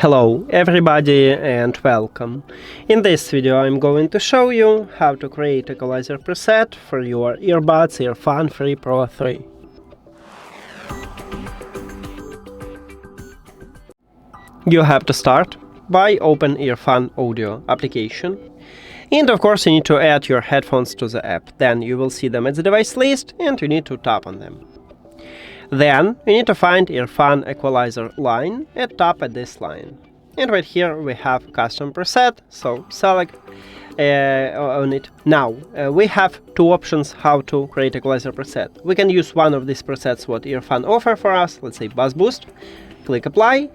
Hello everybody and welcome. In this video I'm going to show you how to create Equalizer preset for your Earbuds EARFUN Free Pro 3. You have to start by open EARFUN audio application. And of course you need to add your headphones to the app. Then you will see them at the device list and you need to tap on them. Then you need to find EARFUN equalizer line and tap at this line. And right here we have custom preset, so select on it. Now we have two options how to create equalizer preset. We can use one of these presets what EARFUN offer for us, let's say bass boost. Click apply.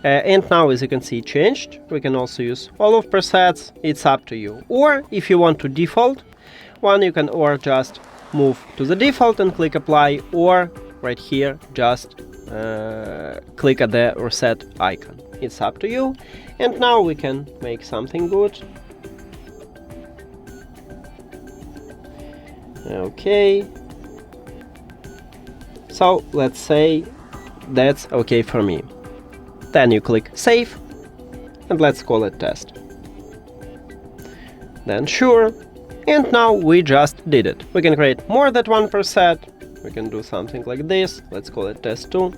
And now as you can see it changed. We can also use all of presets, it's up to you. Or if you want to default one, you can or just move to the default and click apply, or right here just click at the reset icon. It's up to you. And now we can make something good. Okay. So let's say that's okay for me. Then you click save and let's call it test. Then sure. And now we just did it. We can create more than one preset. We can do something like this. Let's call it test 2.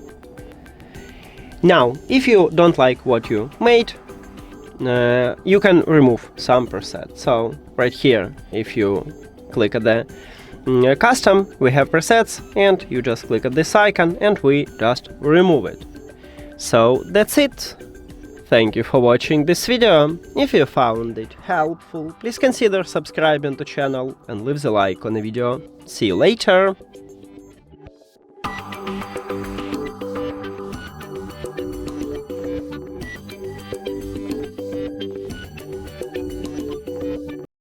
Now, if you don't like what you made, you can remove some preset. So right here, if you click at the custom, we have presets, and you just click at this icon and we just remove it. So that's it. Thank you for watching this video. If you found it helpful, please consider subscribing to the channel and leave the like on the video. See you later!